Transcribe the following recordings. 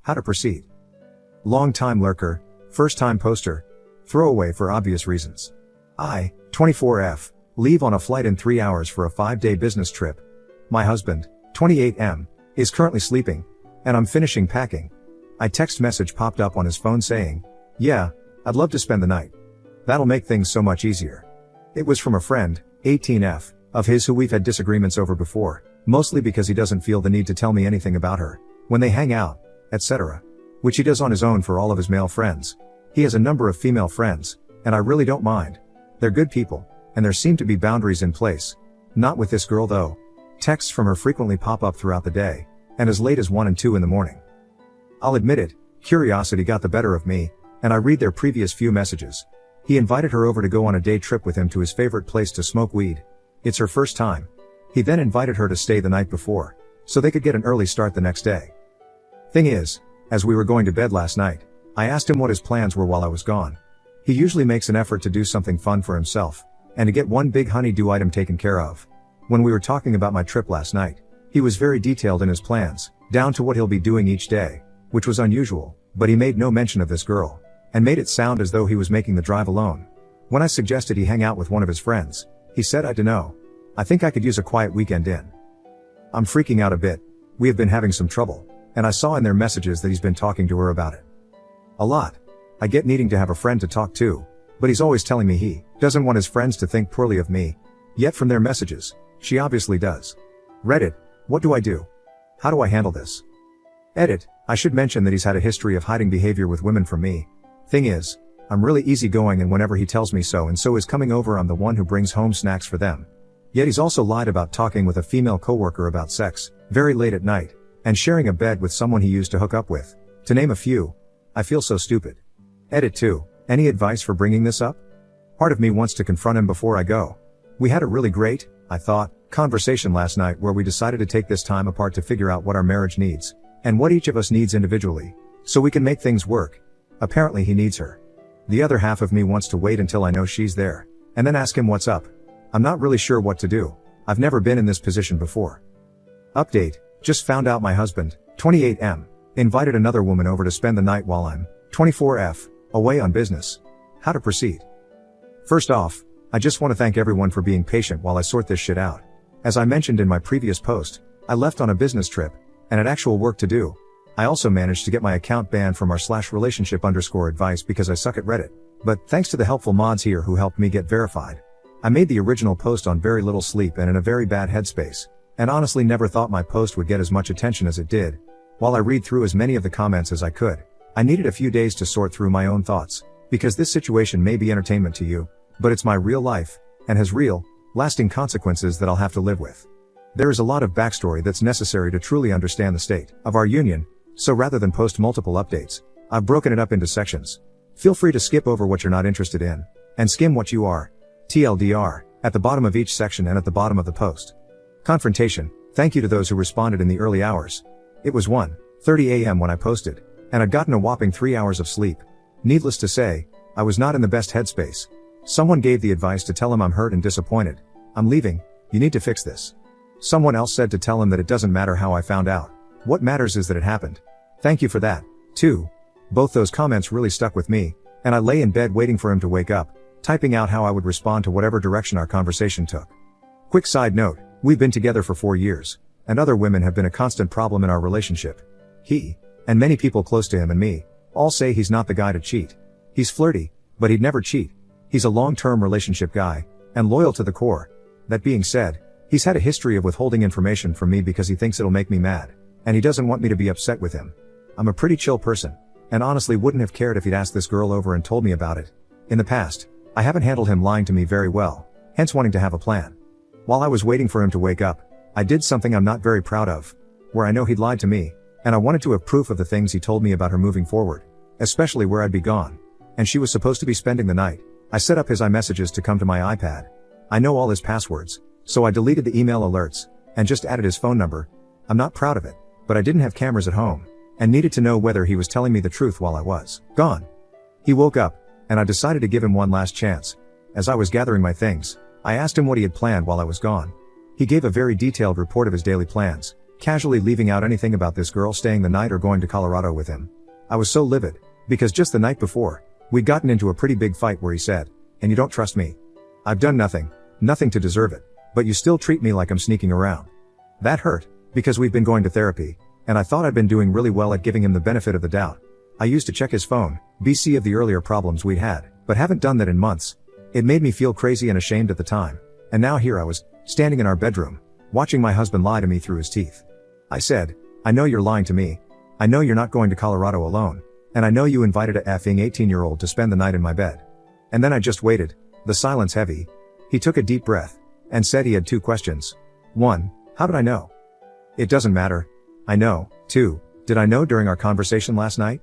How to proceed. Long-time lurker, first-time poster, throwaway for obvious reasons. I, 24F, leave on a flight in 3 hours for a 5-day business trip. My husband, 28M, is currently sleeping, and I'm finishing packing. A text message popped up on his phone saying, "Yeah, I'd love to spend the night. That'll make things so much easier." It was from a friend, 18F, of his who we've had disagreements over before, mostly because he doesn't feel the need to tell me anything about her, when they hang out, etc. Which he does on his own for all of his male friends. He has a number of female friends, and I really don't mind. They're good people, and there seem to be boundaries in place. Not with this girl though. Texts from her frequently pop up throughout the day, and as late as 1 and 2 in the morning. I'll admit it, curiosity got the better of me, and I read their previous few messages. He invited her over to go on a day trip with him to his favorite place to smoke weed. It's her first time. He then invited her to stay the night before, so they could get an early start the next day. Thing is, as we were going to bed last night, I asked him what his plans were while I was gone. He usually makes an effort to do something fun for himself, and to get one big honey-do item taken care of. When we were talking about my trip last night, he was very detailed in his plans, down to what he'll be doing each day, which was unusual, but he made no mention of this girl, and made it sound as though he was making the drive alone. When I suggested he hang out with one of his friends, he said, "I dunno. I think I could use a quiet weekend in." I'm freaking out a bit. We have been having some trouble, and I saw in their messages that he's been talking to her about it. A lot. I get needing to have a friend to talk to, but he's always telling me he doesn't want his friends to think poorly of me. Yet from their messages, she obviously does. Reddit, what do I do? How do I handle this? Edit, I should mention that he's had a history of hiding behavior with women from me. Thing is, I'm really easygoing, and whenever he tells me so and so is coming over, I'm the one who brings home snacks for them. Yet he's also lied about talking with a female coworker about sex, very late at night, and sharing a bed with someone he used to hook up with, to name a few. I feel so stupid. Edit 2, any advice for bringing this up? Part of me wants to confront him before I go. We had a really great, I thought, conversation last night where we decided to take this time apart to figure out what our marriage needs, and what each of us needs individually, so we can make things work. Apparently he needs her. The other half of me wants to wait until I know she's there, and then ask him what's up. I'm not really sure what to do. I've never been in this position before. Update, just found out my husband, 28M, invited another woman over to spend the night while I'm, 24F, away on business. How to proceed? First off, I just want to thank everyone for being patient while I sort this shit out. As I mentioned in my previous post, I left on a business trip, and had actual work to do. I also managed to get my account banned from r/relationship_advice because I suck at Reddit. But thanks to the helpful mods here who helped me get verified. I made the original post on very little sleep and in a very bad headspace, and honestly never thought my post would get as much attention as it did. While I read through as many of the comments as I could, I needed a few days to sort through my own thoughts, because this situation may be entertainment to you, but it's my real life, and has real, lasting consequences that I'll have to live with. There is a lot of backstory that's necessary to truly understand the state of our union, so rather than post multiple updates, I've broken it up into sections. Feel free to skip over what you're not interested in, and skim what you are. TLDR, at the bottom of each section and at the bottom of the post. Confrontation, thank you to those who responded in the early hours. It was 1:30 a.m. when I posted, and I'd gotten a whopping 3 hours of sleep. Needless to say, I was not in the best headspace. Someone gave the advice to tell him I'm hurt and disappointed. I'm leaving, you need to fix this. Someone else said to tell him that it doesn't matter how I found out. What matters is that it happened. Thank you for that, too. Both those comments really stuck with me, and I lay in bed waiting for him to wake up, typing out how I would respond to whatever direction our conversation took. Quick side note, we've been together for 4 years, and other women have been a constant problem in our relationship. He, and many people close to him and me, all say he's not the guy to cheat. He's flirty, but he'd never cheat. He's a long-term relationship guy, and loyal to the core. That being said, he's had a history of withholding information from me because he thinks it'll make me mad, and he doesn't want me to be upset with him. I'm a pretty chill person, and honestly wouldn't have cared if he'd asked this girl over and told me about it. In the past, I haven't handled him lying to me very well, hence wanting to have a plan. While I was waiting for him to wake up, I did something I'm not very proud of, where I know he'd lied to me, and I wanted to have proof of the things he told me about her moving forward, especially where I'd be gone, and she was supposed to be spending the night. I set up his iMessages to come to my iPad. I know all his passwords, so I deleted the email alerts, and just added his phone number. I'm not proud of it, but I didn't have cameras at home, and needed to know whether he was telling me the truth while I was gone. He woke up, and I decided to give him one last chance. As I was gathering my things, I asked him what he had planned while I was gone. He gave a very detailed report of his daily plans, casually leaving out anything about this girl staying the night or going to Colorado with him. I was so livid, because just the night before, we'd gotten into a pretty big fight where he said, "And you don't trust me? I've done nothing to deserve it, but you still treat me like I'm sneaking around." That hurt, because we've been going to therapy, and I thought I'd been doing really well at giving him the benefit of the doubt. I used to check his phone, BC of the earlier problems we'd had, but haven't done that in months. It made me feel crazy and ashamed at the time, and now here I was, standing in our bedroom, watching my husband lie to me through his teeth. I said, "I know you're lying to me. I know you're not going to Colorado alone, and I know you invited a effing 18-year-old to spend the night in my bed." And then I just waited, the silence heavy. He took a deep breath, and said he had 2 questions. 1, how did I know? It doesn't matter. I know. 2, did I know during our conversation last night?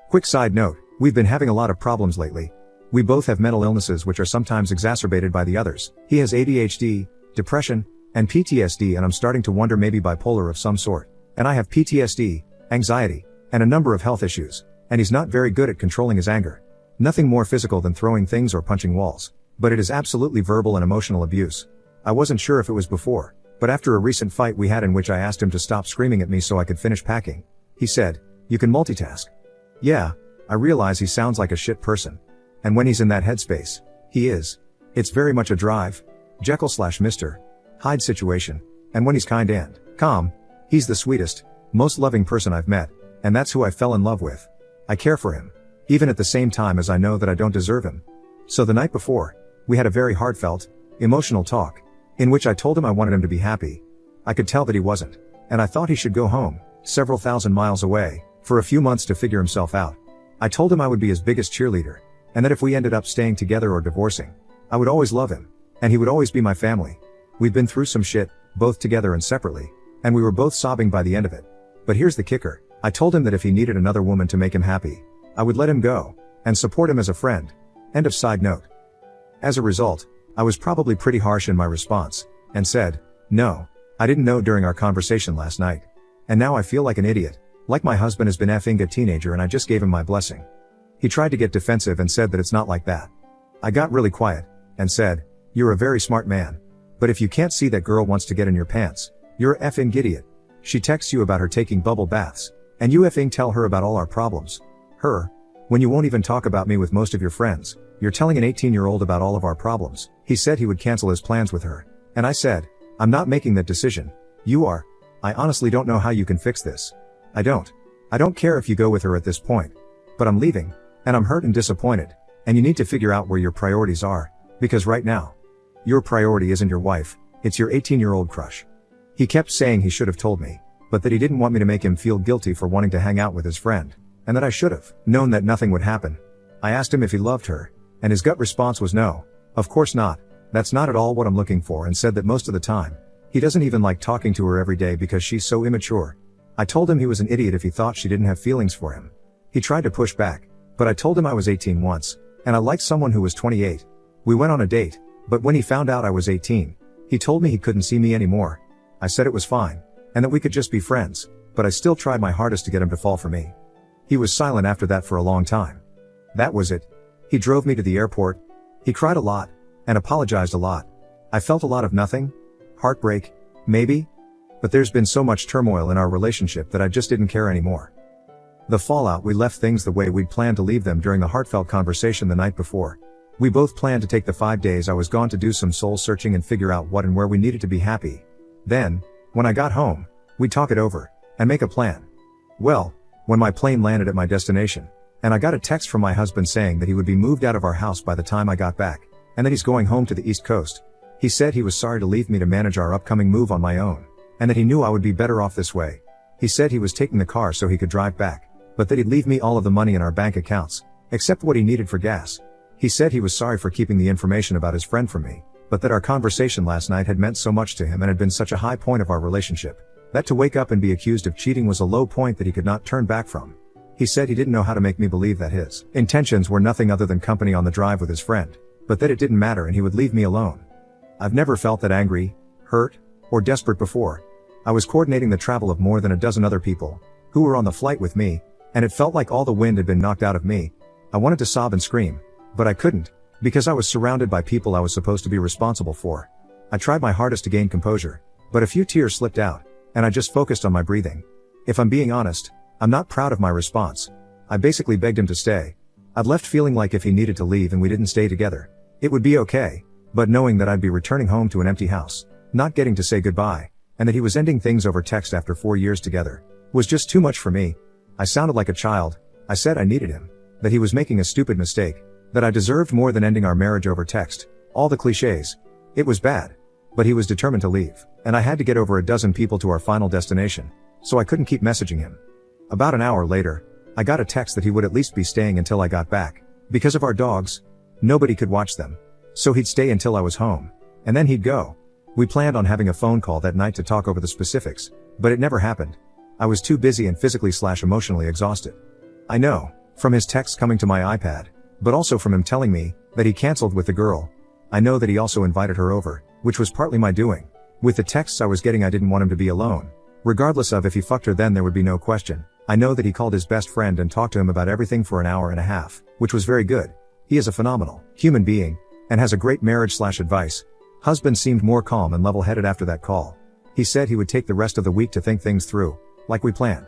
Quick side note, we've been having a lot of problems lately. We both have mental illnesses which are sometimes exacerbated by the others. He has ADHD, depression, and PTSD, and I'm starting to wonder maybe bipolar of some sort. And I have PTSD, anxiety, and a number of health issues, and he's not very good at controlling his anger. Nothing more physical than throwing things or punching walls, but it is absolutely verbal and emotional abuse. I wasn't sure if it was before, but after a recent fight we had in which I asked him to stop screaming at me so I could finish packing, he said, "You can multitask." Yeah, I realize he sounds like a shit person. And when he's in that headspace, he is. It's very much a drive, Jekyll/Mr. Hyde situation, and when he's kind and calm, he's the sweetest, most loving person I've met, and that's who I fell in love with. I care for him, even at the same time as I know that I don't deserve him. So the night before, we had a very heartfelt, emotional talk, in which I told him I wanted him to be happy. I could tell that he wasn't, and I thought he should go home, several thousand miles away, for a few months to figure himself out. I told him I would be his biggest cheerleader, and that if we ended up staying together or divorcing, I would always love him, and he would always be my family. We've been through some shit, both together and separately, and we were both sobbing by the end of it. But here's the kicker. I told him that if he needed another woman to make him happy, I would let him go, and support him as a friend. End of side note. As a result, I was probably pretty harsh in my response, and said, "No, I didn't know during our conversation last night. And now I feel like an idiot, like my husband has been effing a teenager and I just gave him my blessing." He tried to get defensive and said that it's not like that. I got really quiet, and said, "You're a very smart man. But if you can't see that girl wants to get in your pants, you're a effing idiot. She texts you about her taking bubble baths, and you effing tell her about all our problems. Her, when you won't even talk about me with most of your friends, you're telling an 18-year-old about all of our problems." He said he would cancel his plans with her. And I said, "I'm not making that decision. You are. I honestly don't know how you can fix this. I don't care if you go with her at this point. But I'm leaving, and I'm hurt and disappointed, and you need to figure out where your priorities are, because right now, your priority isn't your wife, it's your 18-year-old crush." He kept saying he should have told me, but that he didn't want me to make him feel guilty for wanting to hang out with his friend, and that I should have known that nothing would happen. I asked him if he loved her, and his gut response was no, of course not, that's not at all what I'm looking for, and said that most of the time, he doesn't even like talking to her every day because she's so immature. I told him he was an idiot if he thought she didn't have feelings for him. He tried to push back, but I told him I was 18 once, and I liked someone who was 28. We went on a date, but when he found out I was 18, he told me he couldn't see me anymore. I said it was fine, and that we could just be friends, but I still tried my hardest to get him to fall for me. He was silent after that for a long time. That was it. He drove me to the airport. He cried a lot, and apologized a lot. I felt a lot of nothing. Heartbreak, maybe? But there's been so much turmoil in our relationship that I just didn't care anymore. The fallout, we left things the way we'd planned to leave them during the heartfelt conversation the night before. We both planned to take the 5 days I was gone to do some soul searching and figure out what and where we needed to be happy. Then, when I got home, we'd talk it over, and make a plan. Well, when my plane landed at my destination, and I got a text from my husband saying that he would be moved out of our house by the time I got back, and that he's going home to the East Coast. He said he was sorry to leave me to manage our upcoming move on my own, and that he knew I would be better off this way. He said he was taking the car so he could drive back, but that he'd leave me all of the money in our bank accounts, except what he needed for gas. He said he was sorry for keeping the information about his friend from me, but that our conversation last night had meant so much to him and had been such a high point of our relationship, that to wake up and be accused of cheating was a low point that he could not turn back from. He said he didn't know how to make me believe that his intentions were nothing other than company on the drive with his friend, but that it didn't matter and he would leave me alone. I've never felt that angry, hurt, or desperate before. I was coordinating the travel of more than a dozen other people, who were on the flight with me, and it felt like all the wind had been knocked out of me. I wanted to sob and scream, but I couldn't, because I was surrounded by people I was supposed to be responsible for. I tried my hardest to gain composure, but a few tears slipped out, and I just focused on my breathing. If I'm being honest, I'm not proud of my response. I basically begged him to stay. I'd left feeling like if he needed to leave and we didn't stay together, it would be okay, but knowing that I'd be returning home to an empty house, not getting to say goodbye, and that he was ending things over text after 4 years together, was just too much for me. I sounded like a child. I said I needed him, that he was making a stupid mistake, that I deserved more than ending our marriage over text, all the cliches. It was bad. But he was determined to leave, and I had to get over a dozen people to our final destination, so I couldn't keep messaging him. About an hour later, I got a text that he would at least be staying until I got back. Because of our dogs, nobody could watch them. So he'd stay until I was home, and then he'd go. We planned on having a phone call that night to talk over the specifics, but it never happened. I was too busy and physically/emotionally exhausted. I know, from his text coming to my iPad, but also from him telling me that he canceled with the girl. I know that he also invited her over, which was partly my doing. With the texts I was getting, I didn't want him to be alone. Regardless of if he fucked her, then there would be no question. I know that he called his best friend and talked to him about everything for an hour and a half, which was very good. He is a phenomenal human being, and has a great marriage/advice. Husband seemed more calm and level-headed after that call. He said he would take the rest of the week to think things through, like we planned.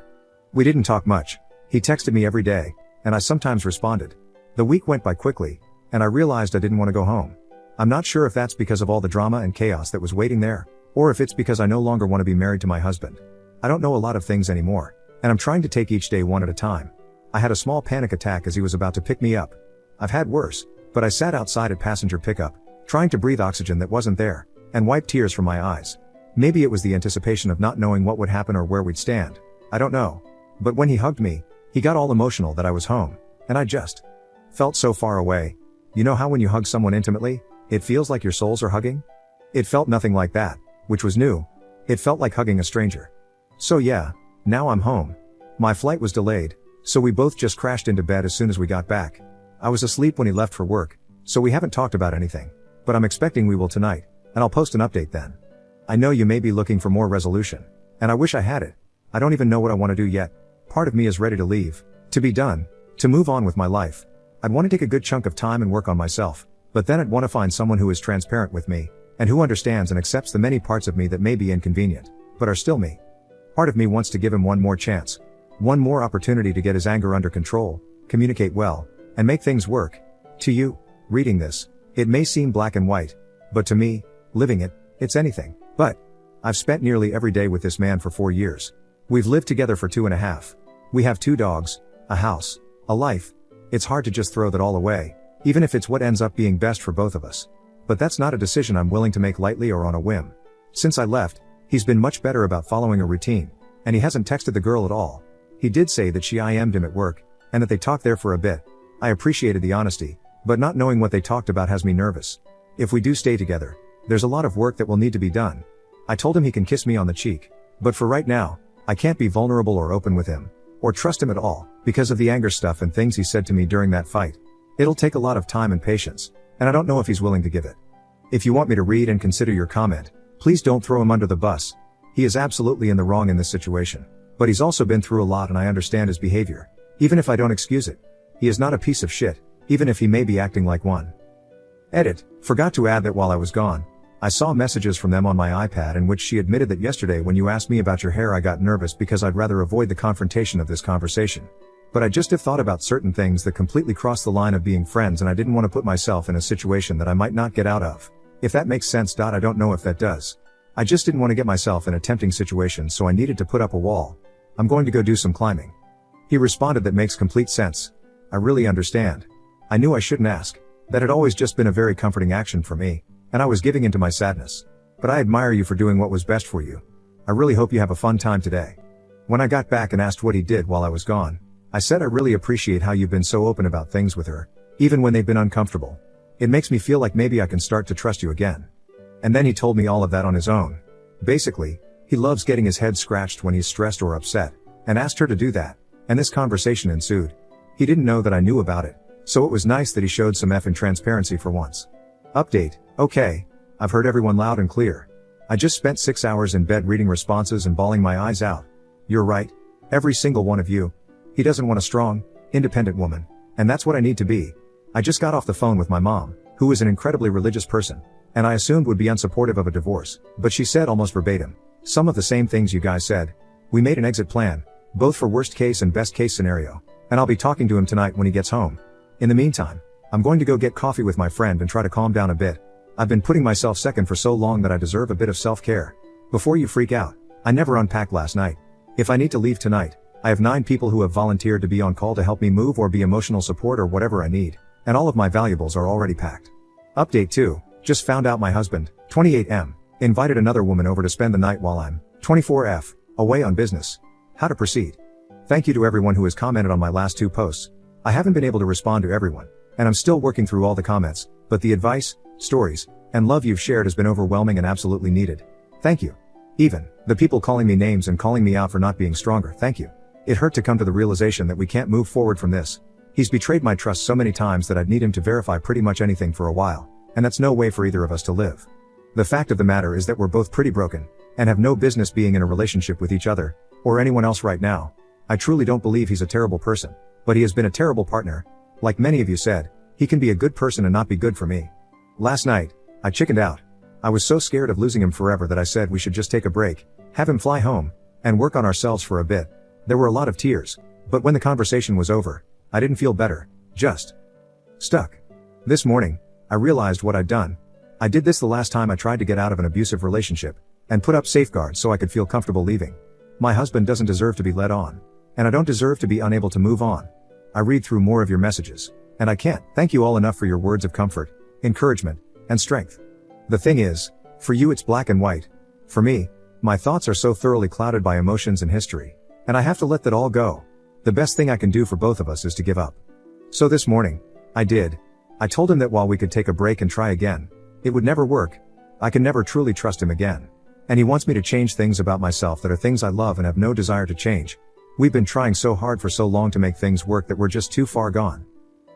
We didn't talk much. He texted me every day, and I sometimes responded. The week went by quickly, and I realized I didn't want to go home. I'm not sure if that's because of all the drama and chaos that was waiting there, or if it's because I no longer want to be married to my husband. I don't know a lot of things anymore, and I'm trying to take each day one at a time. I had a small panic attack as he was about to pick me up. I've had worse, but I sat outside at passenger pickup, trying to breathe oxygen that wasn't there, and wiped tears from my eyes. Maybe it was the anticipation of not knowing what would happen or where we'd stand. I don't know. But when he hugged me, he got all emotional that I was home, and I just felt so far away. You know how when you hug someone intimately, it feels like your souls are hugging? It felt nothing like that, which was new. It felt like hugging a stranger. So yeah, now I'm home. My flight was delayed, so we both just crashed into bed as soon as we got back. I was asleep when he left for work, so we haven't talked about anything. But I'm expecting we will tonight, and I'll post an update then. I know you may be looking for more resolution, and I wish I had it. I don't even know what I want to do yet. Part of me is ready to leave, to be done, to move on with my life. I'd want to take a good chunk of time and work on myself, but then I'd want to find someone who is transparent with me, and who understands and accepts the many parts of me that may be inconvenient, but are still me. Part of me wants to give him one more chance, one more opportunity to get his anger under control, communicate well, and make things work. To you, reading this, it may seem black and white, but to me, living it, it's anything but. I've spent nearly every day with this man for 4 years. We've lived together for 2.5. We have 2 dogs, a house, a life. It's hard to just throw that all away, even if it's what ends up being best for both of us. But that's not a decision I'm willing to make lightly or on a whim. Since I left, he's been much better about following a routine, and he hasn't texted the girl at all. He did say that she IM'd him at work, and that they talked there for a bit. I appreciated the honesty, but not knowing what they talked about has me nervous. If we do stay together, there's a lot of work that will need to be done. I told him he can kiss me on the cheek, but for right now, I can't be vulnerable or open with him, or trust him at all, because of the anger stuff and things he said to me during that fight. It'll take a lot of time and patience, and I don't know if he's willing to give it. If you want me to read and consider your comment, please don't throw him under the bus. He is absolutely in the wrong in this situation, but he's also been through a lot and I understand his behavior, even if I don't excuse it. He is not a piece of shit, even if he may be acting like one. Edit. Forgot to add that while I was gone, I saw messages from them on my iPad in which she admitted that yesterday when you asked me about your hair I got nervous because I'd rather avoid the confrontation of this conversation. But I just have thought about certain things that completely cross the line of being friends and I didn't want to put myself in a situation that I might not get out of. If that makes sense. I don't know if that does. I just didn't want to get myself in a tempting situation, so I needed to put up a wall. I'm going to go do some climbing. He responded, that makes complete sense. I really understand. I knew I shouldn't ask. That had always just been a very comforting action for me, and I was giving into my sadness. But I admire you for doing what was best for you. I really hope you have a fun time today. When I got back and asked what he did while I was gone, I said I really appreciate how you've been so open about things with her, even when they've been uncomfortable. It makes me feel like maybe I can start to trust you again. And then he told me all of that on his own. Basically, he loves getting his head scratched when he's stressed or upset, and asked her to do that, and this conversation ensued. He didn't know that I knew about it, so it was nice that he showed some effing transparency for once. Update. Okay, I've heard everyone loud and clear. I just spent 6 hours in bed reading responses and bawling my eyes out. You're right. Every single one of you. He doesn't want a strong, independent woman, and that's what I need to be. I just got off the phone with my mom, who is an incredibly religious person, and I assumed would be unsupportive of a divorce, but she said almost verbatim, Some of the same things you guys said. We made an exit plan, both for worst case and best case scenario, and I'll be talking to him tonight when he gets home. In the meantime, I'm going to go get coffee with my friend and try to calm down a bit. I've been putting myself second for so long that I deserve a bit of self-care. Before you freak out, I never unpacked last night. If I need to leave tonight, I have 9 people who have volunteered to be on call to help me move or be emotional support or whatever I need, and all of my valuables are already packed. Update 2, just found out my husband, 28M, invited another woman over to spend the night while I'm, 24F, away on business. How to proceed? Thank you to everyone who has commented on my last 2 posts. I haven't been able to respond to everyone, and I'm still working through all the comments, but the advice, stories, and love you've shared has been overwhelming and absolutely needed. Thank you. Even the people calling me names and calling me out for not being stronger, thank you. It hurt to come to the realization that we can't move forward from this. He's betrayed my trust so many times that I'd need him to verify pretty much anything for a while, and that's no way for either of us to live. The fact of the matter is that we're both pretty broken, and have no business being in a relationship with each other, or anyone else right now. I truly don't believe he's a terrible person, but he has been a terrible partner. Like many of you said, he can be a good person and not be good for me. Last night, I chickened out. I was so scared of losing him forever that I said we should just take a break, have him fly home, and work on ourselves for a bit. There were a lot of tears, but when the conversation was over, I didn't feel better, just stuck. This morning, I realized what I'd done. I did this the last time I tried to get out of an abusive relationship, and put up safeguards so I could feel comfortable leaving. My husband doesn't deserve to be led on, and I don't deserve to be unable to move on. I read through more of your messages, and I can't thank you all enough for your words of comfort, encouragement, and strength. The thing is, for you it's black and white. For me, my thoughts are so thoroughly clouded by emotions and history, and I have to let that all go. The best thing I can do for both of us is to give up. So this morning, I did. I told him that while we could take a break and try again, it would never work. I can never truly trust him again. And he wants me to change things about myself that are things I love and have no desire to change. We've been trying so hard for so long to make things work that we're just too far gone.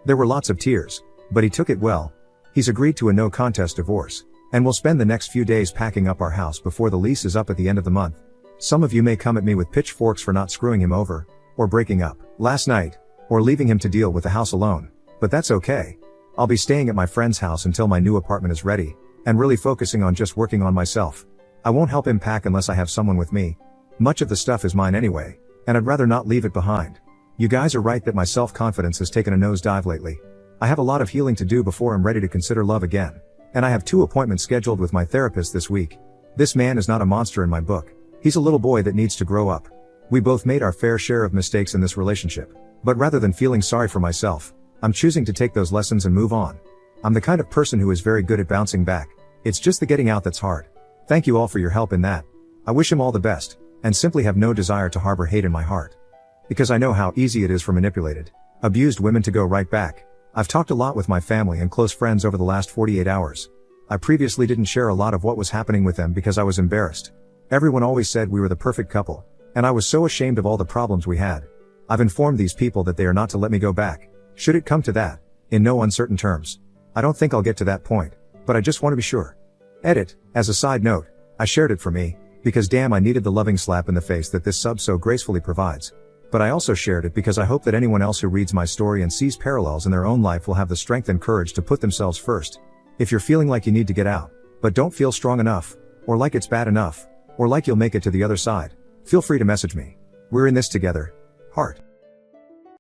There were lots of tears, but he took it well. He's agreed to a no contest divorce, and we'll spend the next few days packing up our house before the lease is up at the end of the month. Some of you may come at me with pitchforks for not screwing him over, or breaking up last night, or leaving him to deal with the house alone, but that's okay. I'll be staying at my friend's house until my new apartment is ready, and really focusing on just working on myself. I won't help him pack unless I have someone with me. Much of the stuff is mine anyway, and I'd rather not leave it behind. You guys are right that my self-confidence has taken a nosedive lately. I have a lot of healing to do before I'm ready to consider love again, and I have 2 appointments scheduled with my therapist this week. This man is not a monster in my book. He's a little boy that needs to grow up. We both made our fair share of mistakes in this relationship, but rather than feeling sorry for myself, I'm choosing to take those lessons and move on. I'm the kind of person who is very good at bouncing back. It's just the getting out that's hard. Thank you all for your help in that. I wish him all the best, and simply have no desire to harbor hate in my heart. Because I know how easy it is for manipulated, abused women to go right back. I've talked a lot with my family and close friends over the last 48 hours. I previously didn't share a lot of what was happening with them because I was embarrassed. Everyone always said we were the perfect couple, and I was so ashamed of all the problems we had. I've informed these people that they are not to let me go back, should it come to that, in no uncertain terms. I don't think I'll get to that point, but I just want to be sure. Edit, as a side note, I shared it for me, because damn I needed the loving slap in the face that this sub so gracefully provides. But I also shared it because I hope that anyone else who reads my story and sees parallels in their own life will have the strength and courage to put themselves first. If you're feeling like you need to get out, but don't feel strong enough, or like it's bad enough, or like you'll make it to the other side, feel free to message me. We're in this together. Heart.